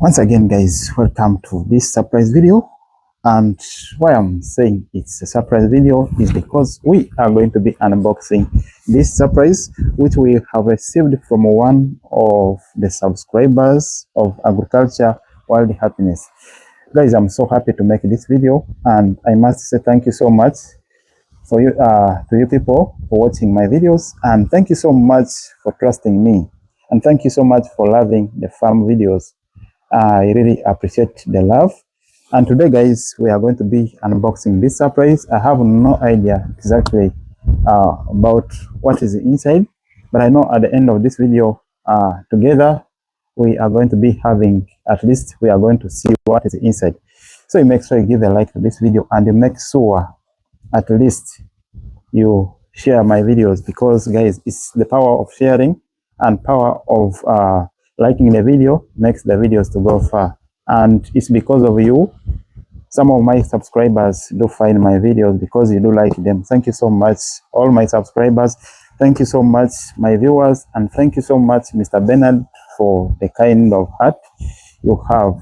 Once again, guys, welcome to this surprise video. And why I'm saying it's a surprise video is because we are going to be unboxing this surprise, which we have received from one of the subscribers of Agriculture World Happiness. Guys, I'm so happy to make this video, and I must say thank you so much for you to you people for watching my videos, and thank you so much for trusting me, and thank you so much for loving the farm videos. I really appreciate the love. And today, guys, we are going to be unboxing this surprise. I have no idea exactly about what is inside, but I know at the end of this video, together, we are going to be having, at least we are going to see what is inside. So you make sure you give a like to this video, and you make sure at least you share my videos, because guys, it's the power of sharing and power of liking the video makes the videos to go far. And it's because of you some of my subscribers do find my videos, because you do like them. Thank you so much, all my subscribers. Thank you so much, my viewers, and thank you so much, Mr. Bernard, for the kind of heart you have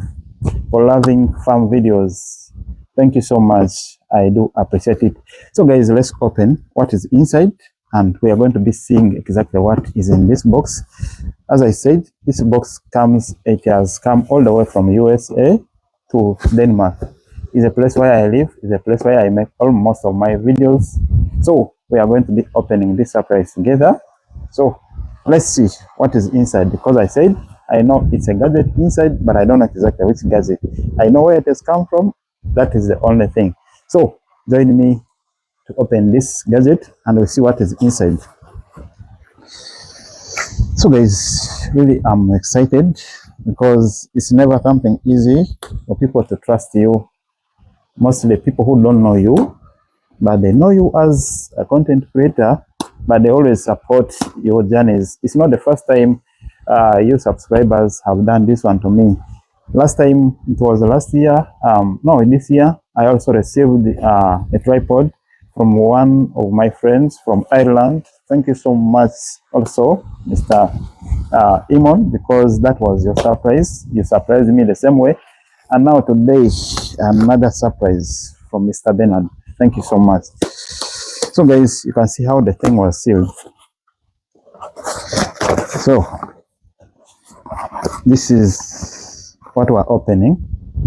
for loving farm videos. Thank you so much. I do appreciate it. So guys, let's open what is inside, and we are going to be seeing exactly what is in this box. As I said, this box it has come all the way from USA to Denmark. It's a place where I live. It's a place where I make almost of my videos. So we are going to be opening this surprise together. So let's see what is inside, because I said I know it's a gadget inside, but I don't know exactly which gadget. I know where it has come from. That is the only thing. So join me to open this gadget, and we'll see what is inside. So guys, really I'm excited, because it's never something easy for people to trust you. Mostly people who don't know you, but they know you as a content creator, but they always support your journeys. It's not the first time you subscribers have done this one to me. Last time, it was last year, no, this year, I also received a tripod from one of my friends from Ireland. Thank you so much also, Mr. Imon, because that was your surprise. You surprised me the same way. And now today, another surprise from Mr. Bernard. Thank you so much. So guys, you can see how the thing was sealed. So this is what we're opening.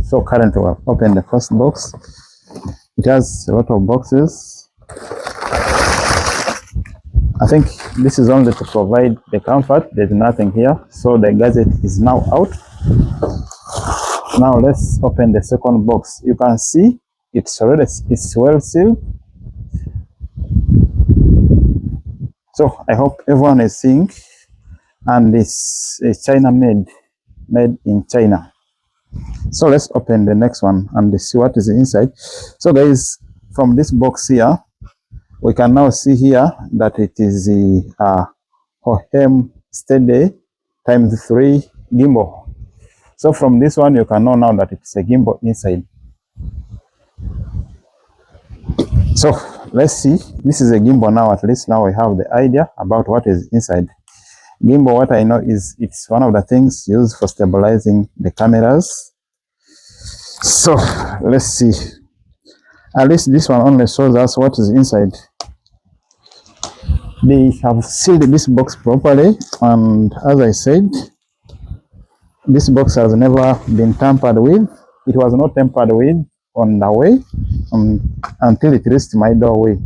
So currently we've opened the first box. It has a lot of boxes. I think this is only to provide the comfort. There's nothing here. So the gadget is now out. Now let's open the second box. You can see it's well sealed. So I hope everyone is seeing, and it's China made in China. So let's open the next one and see what is inside. So guys, from this box here, we can now see here that it is the Hohem Steady ×3 gimbal. So from this one, you can know now that it's a gimbal inside. So let's see. This is a gimbal now. At least now we have the idea about what is inside. Gimbal, what I know is it's one of the things used for stabilizing the cameras. So let's see. At least this one only shows us what is inside. They have sealed this box properly, and as I said, this box has never been tampered with. It was not tampered with on the way until it reached my doorway.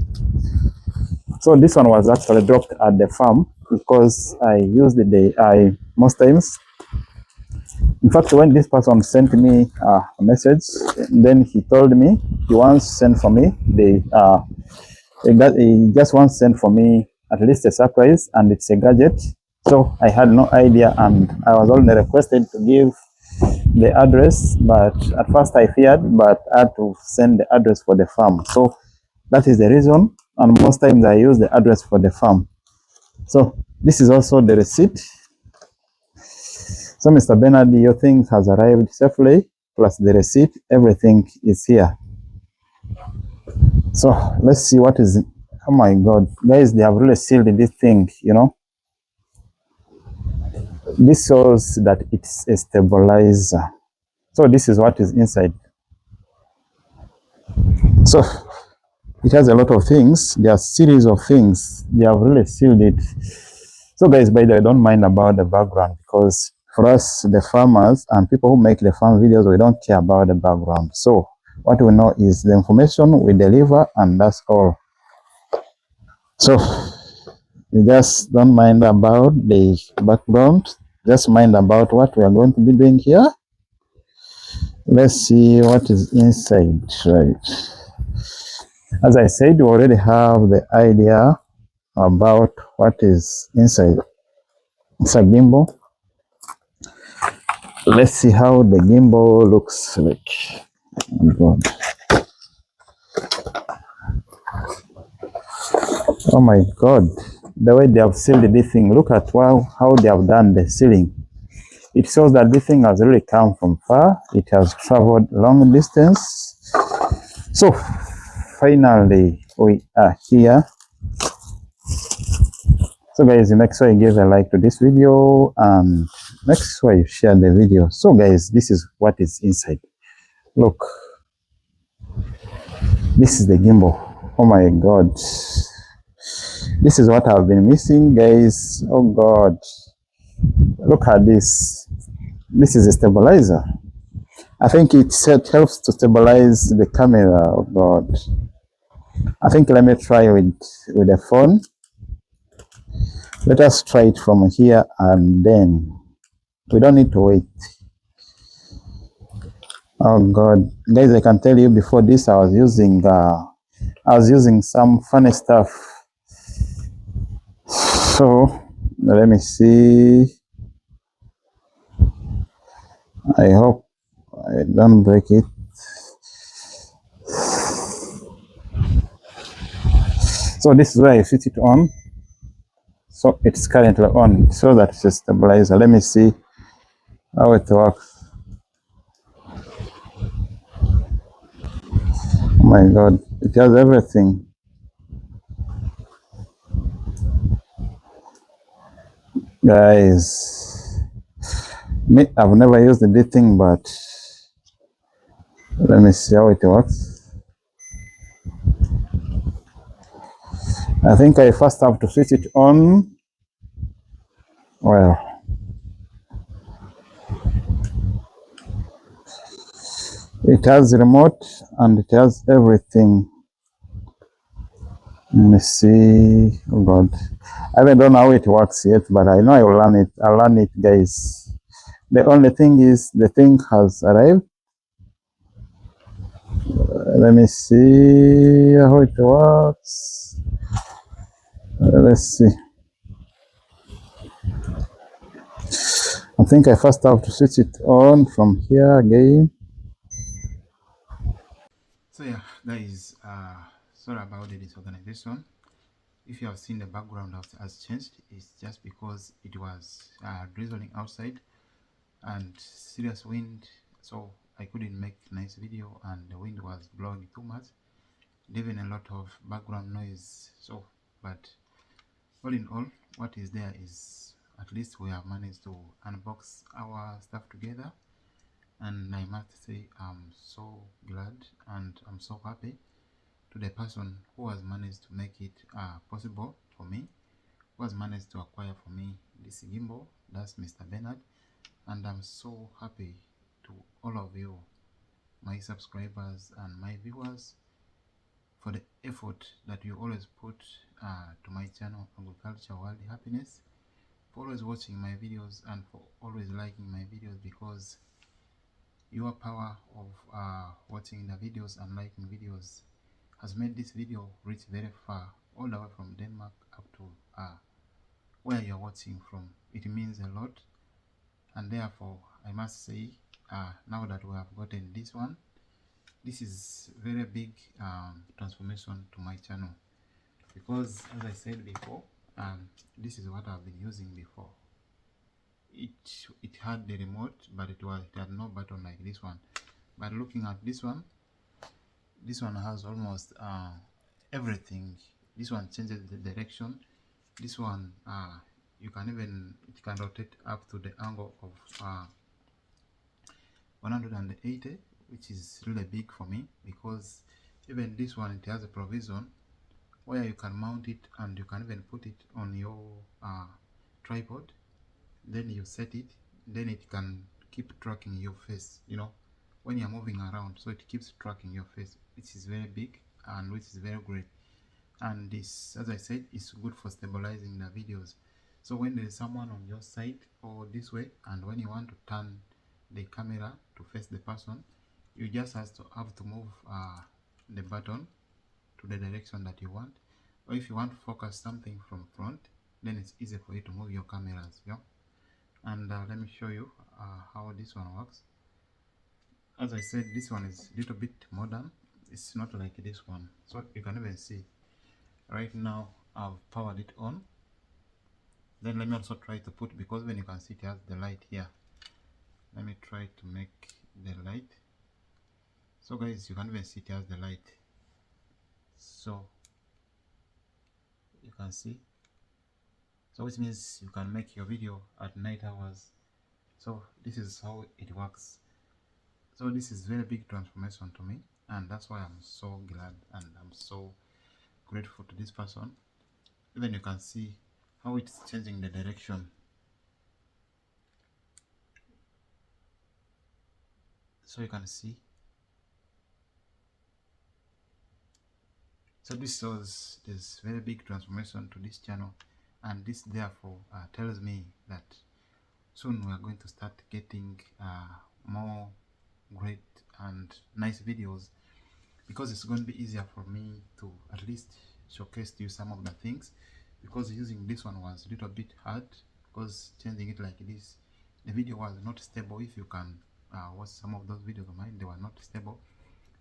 So this one was actually dropped at the farm, because I used it most times. In fact, when this person sent me a message, then he told me he wants to send for me he just wants to send for me at least a surprise, and it's a gadget. So I had no idea, and I was only requested to give the address, but at first I feared, but I had to send the address for the farm. So that is the reason, and most times I use the address for the farm. So this is also the receipt. So Mr. Bernard, your thing has arrived safely, plus the receipt, everything is here. So let's see what is, oh my God, guys, they have really sealed this thing, you know. This shows that it's a stabilizer. So this is what is inside. So it has a lot of things. There are series of things. They have really sealed it. So guys, by the way, don't mind about the background, because for us, the farmers and people who make the farm videos, we don't care about the background. So what we know is the information we deliver, and that's all. So you just don't mind about the background. Just mind about what we are going to be doing here. Let's see what is inside, right? As I said, we already have the idea about what is inside. It's a gimbal. Let's see how the gimbal looks like. Oh God. Oh my God. The way they have sealed this thing. Look at how they have done the sealing. It shows that this thing has really come from far. It has traveled long distance. So finally we are here. So guys, make sure you give a like to this video and make sure you share the video. So guys, this is what is inside. Look, this is the gimbal. Oh my God. This is what I've been missing, guys. Oh God. Look at this. This is a stabilizer. I think it helps to stabilize the camera. Oh God. I think let me try with the phone. Let us try it from here, and then we don't need to wait. Oh God, guys! I can tell you before this, I was using some funny stuff. So let me see. I hope I don't break it. So this is where I switch it on. So it's currently on. So that's a stabilizer. Let me see how it works. Oh my God, it has everything. Guys, me, I've never used this thing, but let me see how it works. I think I first have to switch it on. Well, it has a remote and it has everything. Let me see. Oh God, I don't know how it works yet, but I know I will learn it. I'll learn it, guys. The only thing is the thing has arrived. Let me see how it works. Let's see. I think I first have to switch it on from here again. So yeah, guys, sorry about the disorganization. If you have seen the background has changed, it's just because it was drizzling outside and serious wind, so I couldn't make nice video, and the wind was blowing too much, leaving a lot of background noise. So, but all in all, what is there is at least we have managed to unbox our stuff together, and I must say I'm so glad and I'm so happy to the person who has managed to make it possible for me, who has managed to acquire for me this gimbal. That's Mr. Bernard, and I'm so happy to all of you, my subscribers and my viewers, for the effort that you always put to my channel Agriculture World Happiness, for always watching my videos and for always liking my videos, because your power of watching the videos and liking videos has made this video reach very far, all the way from Denmark up to where you're watching from. It means a lot, and therefore I must say, now that we have gotten this one, this is very big transformation to my channel, because as I said before, this is what I've been using before. It had the remote, but it had no button like this one. But looking at this one has almost everything. This one changes the direction. This one it can rotate up to the angle 180, which is really big for me, because even this one, it has a provision where you can mount it and you can even put it on your tripod, then you set it, then it can keep tracking your face, you know, when you're moving around. So it keeps tracking your face, which is very big and which is very great. And this, as I said, is good for stabilizing the videos. So when there is someone on your side or this way, and when you want to turn the camera to face the person, you just have to move the button to the direction that you want. Or if you want to focus something from front, then it's easy for you to move your cameras. Yeah. And let me show you how this one works. As I said, this one is a little bit modern. It's not like this one. So you can even see right now I've powered it on. Then let me also try to put, because when you can see it has the light here, let me try to make the light. So guys, you can even see it has the light, so you can see, so which means you can make your video at night hours. So this is how it works. So this is very big transformation to me, and that's why I'm so glad and I'm so grateful to this person. Even you can see how it's changing the direction. So you can see, so this shows this very big transformation to this channel, and this therefore tells me that soon we are going to start getting more great and nice videos, because it's going to be easier for me to at least showcase to you some of the things, because using this one was a little bit hard, because changing it like this, the video was not stable. If you can watch some of those videos of mine, they were not stable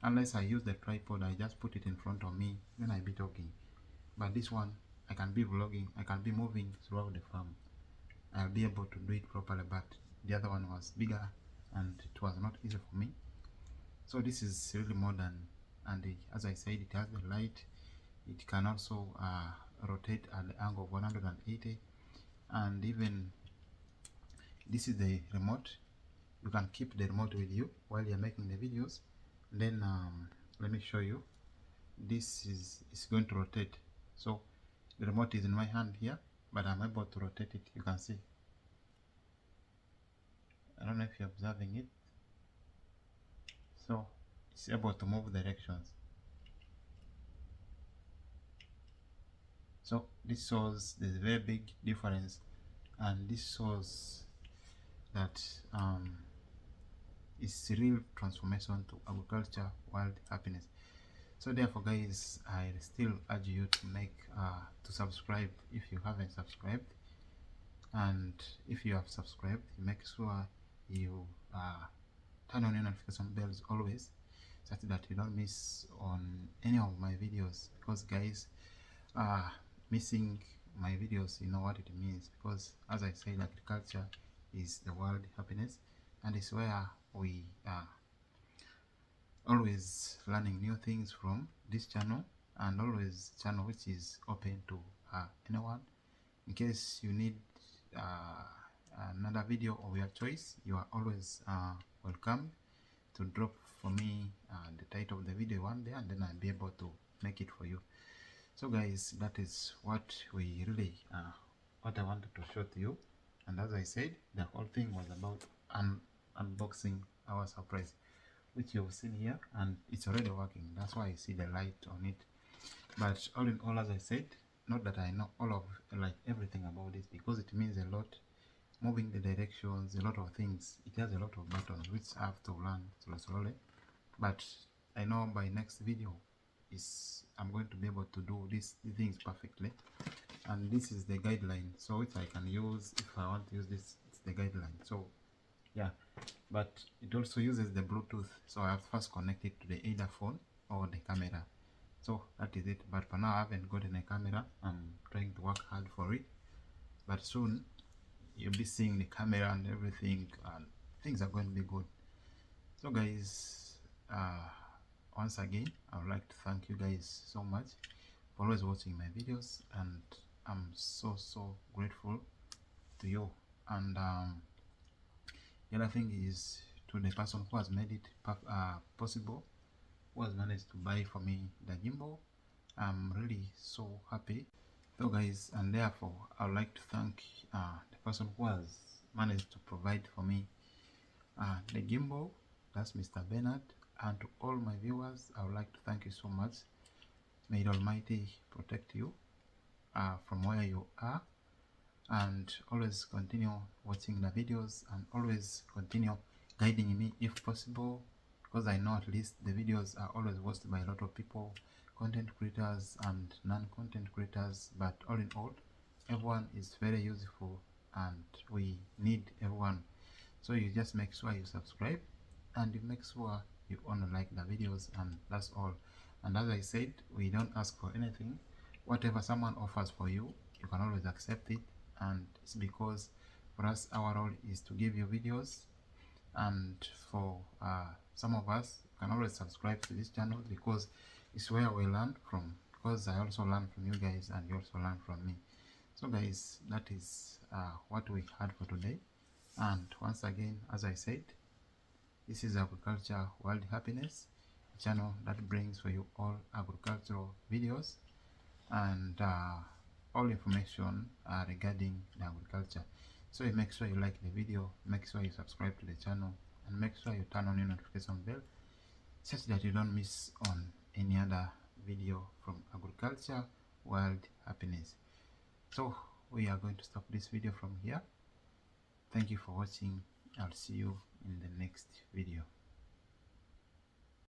unless I use the tripod. I just put it in front of me when I be talking. But this one, I can be vlogging, I can be moving throughout the farm, I'll be able to do it properly. But the other one was bigger and it was not easy for me. So this is really modern, and as I said, it has the light. It can also rotate at the angle of 180, and even this is the remote. You can keep the remote with you while you're making the videos. Then let me show you. This is going to rotate. So the remote is in my hand here, but I'm able to rotate it. You can see. I don't know if you're observing it. So it's able to move directions. So this shows there's a very big difference, and this shows that it's real transformation to agriculture world happiness. So therefore guys, I still urge you to make to subscribe if you haven't subscribed, and if you have subscribed, make sure you turn on your notification bells always, such that you don't miss on any of my videos. Because guys, missing my videos, you know what it means, because as I said, agriculture is the world happiness, and it's where we are always learning new things from this channel, and always channel which is open to anyone. In case you need another video of your choice, you are always welcome to drop for me the title of the video one day, and then I'll be able to make it for you. So guys, that is what we really what I wanted to show to you. And as I said, the whole thing was about unboxing our surprise, which you've seen here, and it's already working. That's why I see the light on it. But all in all, as I said, not that I know all of like everything about this, because it means a lot, moving the directions, a lot of things. It has a lot of buttons which I have to learn slowly. But I know by next video I'm going to be able to do these things perfectly. And this is the guideline, so which I can use if I want to use this. It's the guideline. So yeah, but it also uses the Bluetooth, so I have to first connect it to the either phone or the camera. So that is it. But for now, I haven't gotten a camera. I'm trying to work hard for it, but soon you'll be seeing the camera and everything, and things are going to be good. So guys, once again, I would like to thank you guys so much for always watching my videos, and I'm so grateful to you. And the other thing is to to the person who has made it possible, who has managed to buy for me the gimbal. I'm really so happy. So guys, and therefore I would like to thank the person who has managed to provide for me the gimbal. That's Mr. Bernard. And to all my viewers, I would like to thank you so much. May the Almighty protect you from where you are, and always continue watching the videos and always continue guiding me if possible, because I know at least the videos are always watched by a lot of people, content creators and non-content creators, but all in all, everyone is very useful and we need everyone. So you just make sure you subscribe and you make sure you only like the videos, and that's all. And as I said, we don't ask for anything. Whatever someone offers for you, you can always accept it, and it's because for us our role is to give you videos, and for some of us can always subscribe to this channel because it's where we learn from, because I also learn from you guys and you also learn from me. So guys, that is what we had for today. And once again, as I said, this is Agriculture World Happiness, a channel that brings for you all agricultural videos and all information regarding the agriculture. So you make sure you like the video, make sure you subscribe to the channel, and make sure you turn on your notification bell such that you don't miss on any other video from Agriculture World Happiness. So we are going to stop this video from here. Thank you for watching. I'll see you in the next video.